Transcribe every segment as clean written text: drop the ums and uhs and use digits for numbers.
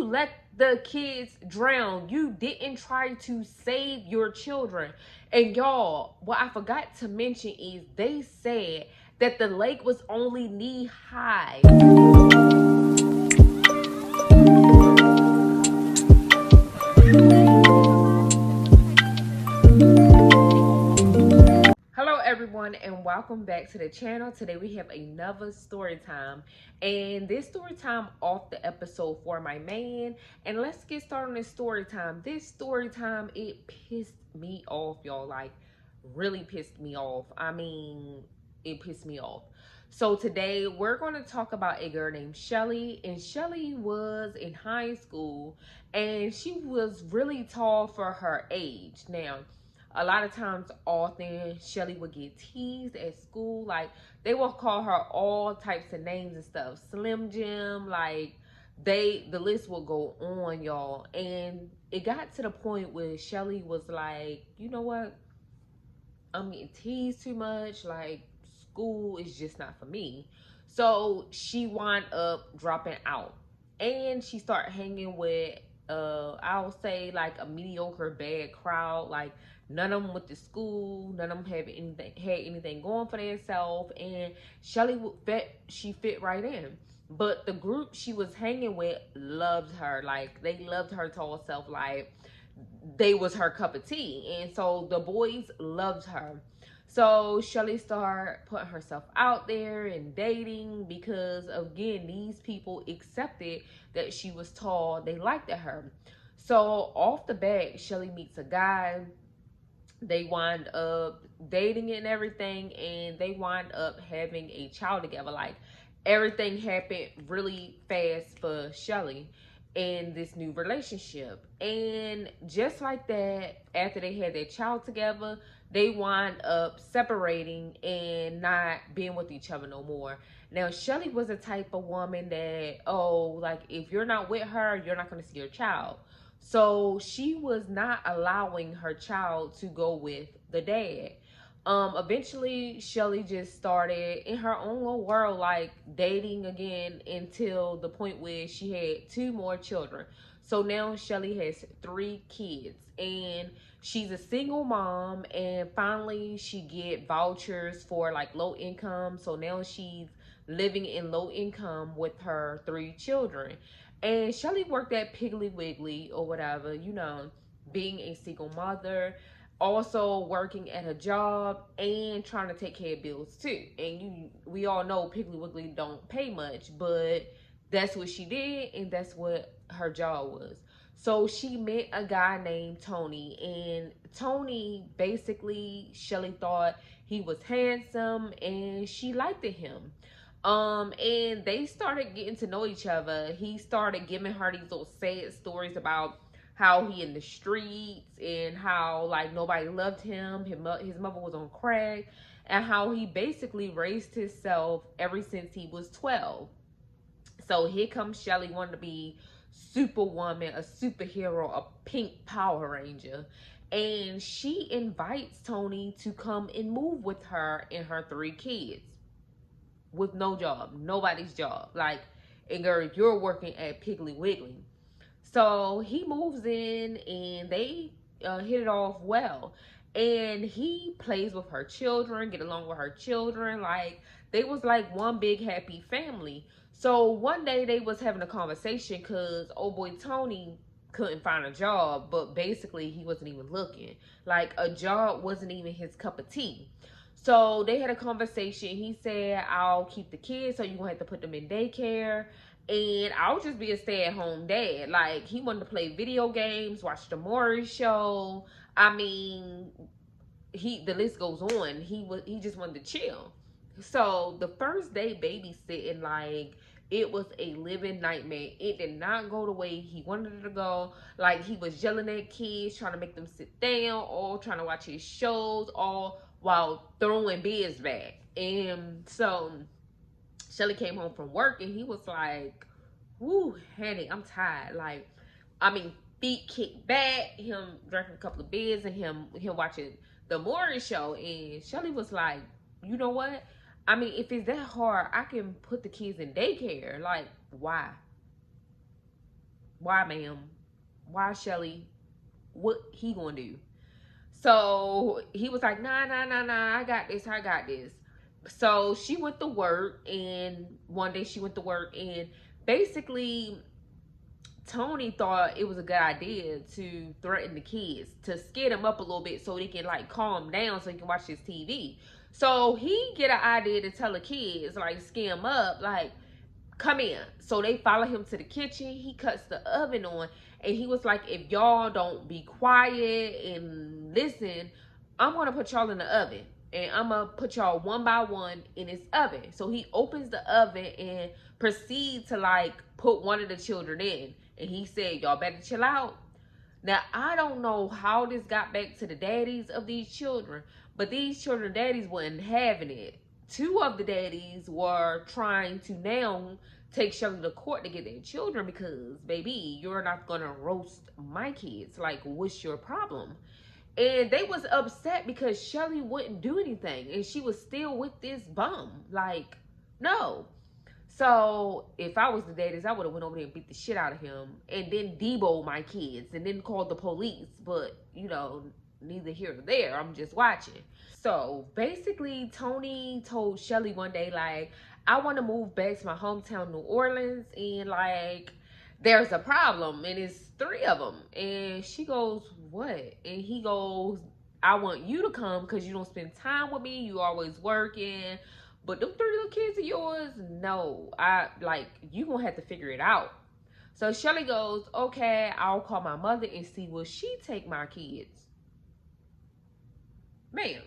You let the kids drown. You didn't try to save your children. And y'all, what I forgot to mention is they said that the lake was only knee high. Hello everyone and welcome back to the channel. Today we have another story time, and this story time off the episode for my man. And let's get started on this story time. This story time, it pissed me off, y'all. Like, really pissed me off. I mean, it pissed me off. So today we're going to talk about a girl named Shelly, and Shelly was in high school and she was really tall for her age. Now, a lot of times, often, Shelly would get teased at school. Like, they will call her all types of names and stuff. Slim Jim, like, the list will go on, y'all. And it got to the point where Shelly was like, you know what? I'm getting teased too much. Like, school is just not for me. So she wound up dropping out. And she started hanging with, I'll say, like, a mediocre, bad crowd. Like, none of them went to school. None of them had anything going for themselves. And Shelly she fit right in. But the group she was hanging with loved her. Like, they loved her tall self. Like, they was her cup of tea. And so the boys loved her. So Shelly started putting herself out there and dating because, again, these people accepted that she was tall. They liked her. So off the bat, Shelly meets a guy. They wind up dating and everything, and they wind up having a child together. Like, everything happened really fast for Shelly in this new relationship. And just like that, after they had their child together, they wind up separating and not being with each other no more. Now, Shelly was a type of woman that, like, if you're not with her, you're not going to see your child. So she was not allowing her child to go with the dad. Eventually Shelly just started in her own little world, like, dating again, until the point where she had 2 more children. So now Shelly has 3 kids, and she's a single mom. And finally she get vouchers for, like, low income. So now she's living in low income with her 3 children. And Shelly worked at Piggly Wiggly or whatever, being a single mother, also working at a job and trying to take care of bills too. And we all know Piggly Wiggly don't pay much, but that's what she did, and that's what her job was. So she met a guy named Tony, and Tony, basically, Shelly thought he was handsome and she liked him. And they started getting to know each other. He started giving her these little sad stories about how he in the streets and how, like, nobody loved him. His mother was on crack, and how he basically raised himself ever since he was 12. So here comes Shelly wanting to be Superwoman, a superhero, a pink Power Ranger. And she invites Tony to come and move with her and her 3 kids with no job, nobody's job. Like, and girl, you're working at Piggly Wiggly. So he moves in, and they hit it off well. And he plays with her children, get along with her children. Like, they was like one big happy family. So one day they was having a conversation because old boy Tony couldn't find a job, but basically he wasn't even looking. Like, a job wasn't even his cup of tea. So they had a conversation. He said, I'll keep the kids, so you're going to have to put them in daycare. And I'll just be a stay-at-home dad. Like, he wanted to play video games, watch the Maury show. I mean, the list goes on. He just wanted to chill. So the first day babysitting, like, it was a living nightmare. It did not go the way he wanted it to go. Like, he was yelling at kids, trying to make them sit down, all trying to watch his shows, all while throwing beds back. And so Shelly came home from work, and he was like, woo, honey, I'm tired. Like, I mean, feet kicked back, him drinking a couple of beers, and him watching the Maury show. And Shelly was like, you know what? I mean, if it's that hard, I can put the kids in daycare. Like, why? Why, ma'am? Why, Shelly? What he gonna do? So he was like, nah, nah, nah, nah, I got this, I got this. So she went to work, and one day she went to work, and basically Tony thought it was a good idea to threaten the kids, to scare them up a little bit so they can like calm down so he can watch his TV. So he get an idea to tell the kids, like scare them up, like come in. So they follow him to the kitchen. He cuts the oven on, and he was like, if y'all don't be quiet and listen, I'm gonna put y'all in the oven, and I'm gonna put y'all one by one in this oven. So he opens the oven and proceeds to like put one of the children in, and he said, y'all better chill out. Now, I don't know how this got back to the daddies of these children, but these children daddies wasn't having it. Two of the daddies were trying to now take Shelly to court to get their children because, baby, you're not going to roast my kids. Like, what's your problem? And they was upset because Shelly wouldn't do anything, and she was still with this bum. Like, no. So if I was the daddies, I would have went over there and beat the shit out of him, and then debo my kids, and then called the police. But you know, neither here nor there. I'm just watching. So basically, Tony told Shelly one day, like, I want to move back to my hometown, New Orleans, and like, there's a problem, and it's three of them. And she goes, what? And he goes, I want you to come because you don't spend time with me. You always working. But them three little kids of yours, no. You gonna have to figure it out. So Shelly goes, okay, I'll call my mother and see will she take my kids. Ma'am.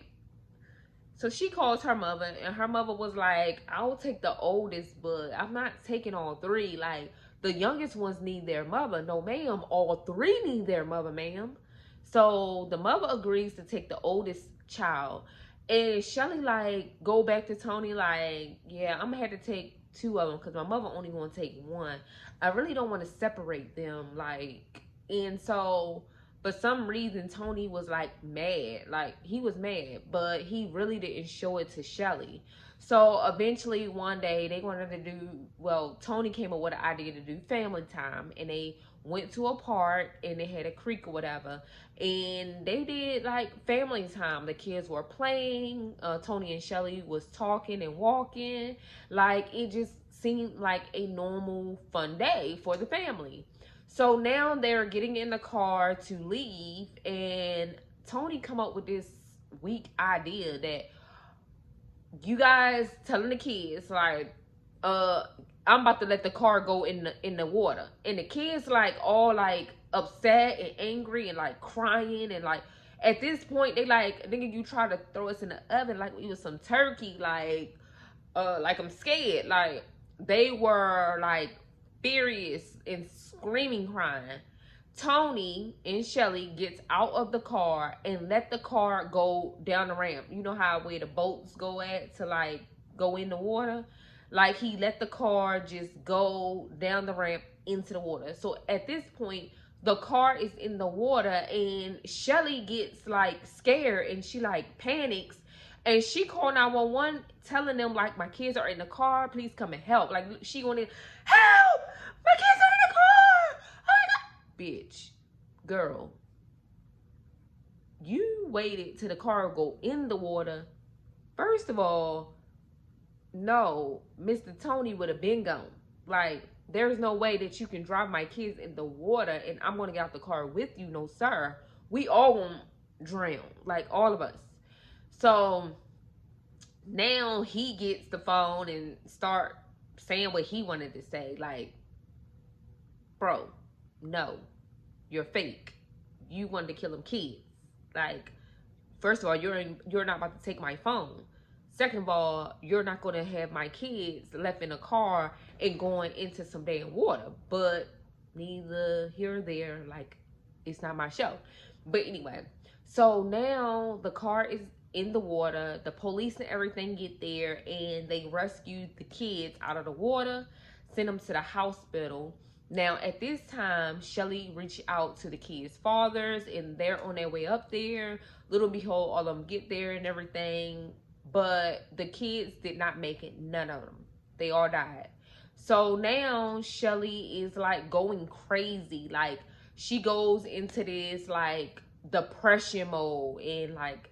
So she calls her mother, and her mother was like, I'll take the oldest, but I'm not taking all three. Like, the youngest ones need their mother. No, ma'am, all three need their mother, ma'am. So the mother agrees to take the oldest child. And Shelly, like, go back to Tony, like, yeah, I'm going to have to take two of them because my mother only going to take one. I really don't want to separate them, like, and so for some reason, Tony was like mad. Like, he was mad, but he really didn't show it to Shelly. So eventually one day they wanted to do, well, Tony came up with an idea to do family time, and they went to a park and they had a creek or whatever, and they did like family time. The kids were playing, Tony and Shelly was talking and walking. Like, it just seemed like a normal fun day for the family. So now they're getting in the car to leave, and Tony come up with this weak idea that you guys telling the kids like, I'm about to let the car go in the water, and the kids like all like upset and angry and like crying, and like at this point they like, nigga, you try to throw us in the oven like we was some turkey, like I'm scared. Like, they were like furious and screaming, crying. Tony and Shelly gets out of the car and let the car go down the ramp. You know how where the boats go at to like go in the water? Like, he let the car just go down the ramp into the water. So at this point, the car is in the water, and Shelly gets like scared, and she like panics, and she called 911, telling them like, my kids are in the car, please come and help. Like, she going in, help, my kids are in the car, oh my God. Bitch, girl, you waited till the car go in the water. First of all, no, Mr. Tony would have been gone. Like, there's no way that you can drive my kids in the water and I'm going to get out the car with you. No, sir. We all gonna drown. Like, all of us. So now he gets the phone and start saying what he wanted to say. Like, bro, no, you're fake. You wanted to kill them kids. Like, first of all, you're not about to take my phone. Second of all, you're not going to have my kids left in a car and going into some damn water. But neither here or there. Like, it's not my show. But anyway, so now the car is in the water. The police and everything get there, and they rescue the kids out of the water, send them to the hospital. Now, at this time, Shelly reached out to the kids' fathers, and they're on their way up there. Little behold, all of them get there and everything. But the kids did not make it. None of them. They all died. So now Shelly is like going crazy. Like she goes into this like depression mode and like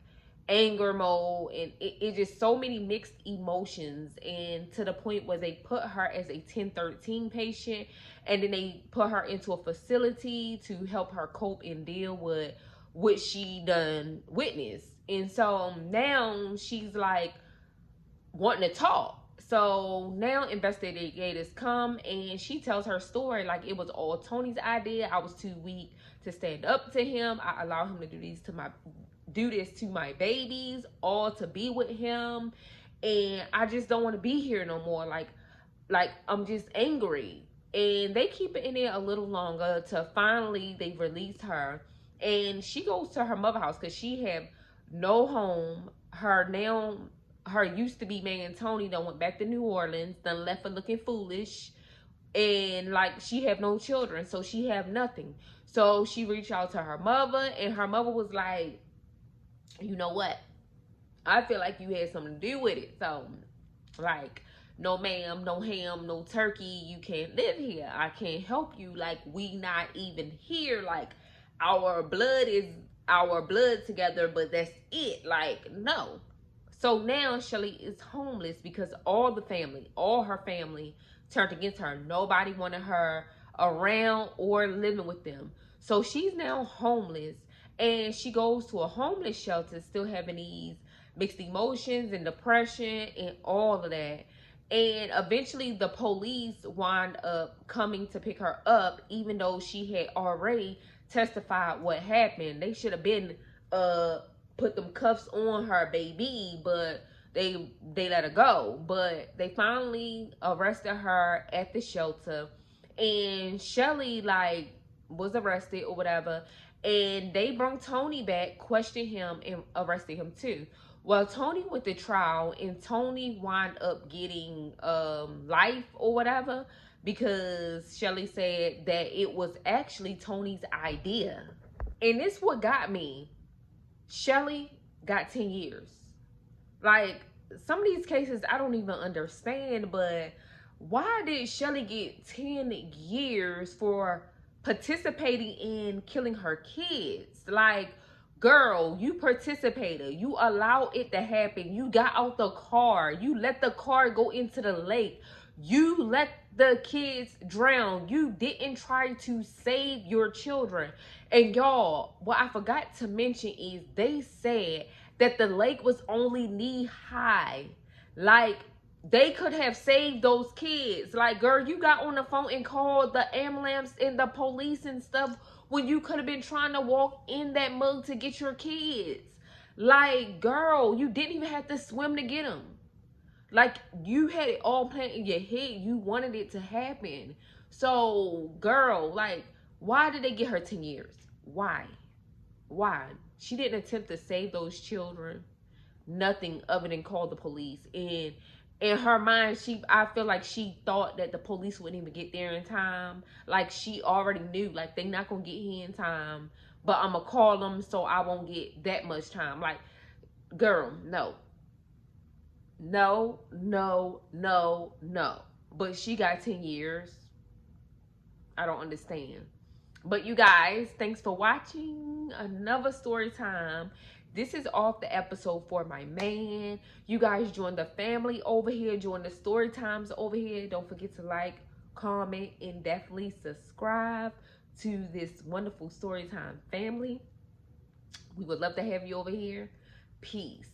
anger mode, and it just so many mixed emotions, and to the point where they put her as a 1013 patient, and then they put her into a facility to help her cope and deal with what she done witnessed. And so now she's like wanting to talk. So now investigators come and she tells her story like it was all Tony's idea. I was too weak to stand up to him. I allowed him to do this to my babies, all to be with him, and I just don't want to be here no more. Like I'm just angry. And they keep it in there a little longer to finally they release her, and she goes to her mother house because she have no home. Her used to be man Tony done went back to New Orleans, done left her looking foolish, and like she have no children, so she have nothing. So she reached out to her mother, and her mother was like, you know what? I feel like you had something to do with it. So, like, no ma'am, no ham, no turkey. You can't live here. I can't help you. Like, we not even here. Like, our blood is our blood together, but that's it. Like, no. So now Shelly is homeless because all her family turned against her. Nobody wanted her around or living with them. So she's now homeless, and she goes to a homeless shelter, still having these mixed emotions and depression and all of that. And eventually the police wind up coming to pick her up, even though she had already testified what happened. They should have been put them cuffs on her baby, but they let her go. But they finally arrested her at the shelter, and Shelly like was arrested or whatever, and they brought Tony back, questioned him, and arrested him too. Well, Tony went to trial, and Tony wound up getting life or whatever, because Shelly said that it was actually Tony's idea. And this what got me. Shelly got 10 years. Like, some of these cases I don't even understand, but why did Shelly get 10 years for participating in killing her kids? Like, girl, you participated. You allowed it to happen. You got out the car. You let the car go into the lake. You let the kids drown. You didn't try to save your children. And y'all, what I forgot to mention is they said that the lake was only knee high. Like, they could have saved those kids. Like, girl, you got on the phone and called the ambulance and the police and stuff when you could have been trying to walk in that mug to get your kids. Like, girl, you didn't even have to swim to get them. Like, you had it all planned in your head. You wanted it to happen. So, girl, like, why did they get her 10 years? Why? Why? She didn't attempt to save those children. Nothing other than call the police. And in her mind, I feel like she thought that the police wouldn't even get there in time. Like, she already knew, like, they not gonna get here in time, but I'm gonna call them so I won't get that much time. Like, girl, no. No, no, no, no. But she got 10 years. I don't understand. But you guys, thanks for watching another story time. This is off the episode for my man. You guys join the family over here. Join the story times over here. Don't forget to like, comment, and definitely subscribe to this wonderful story time family. We would love to have you over here. Peace.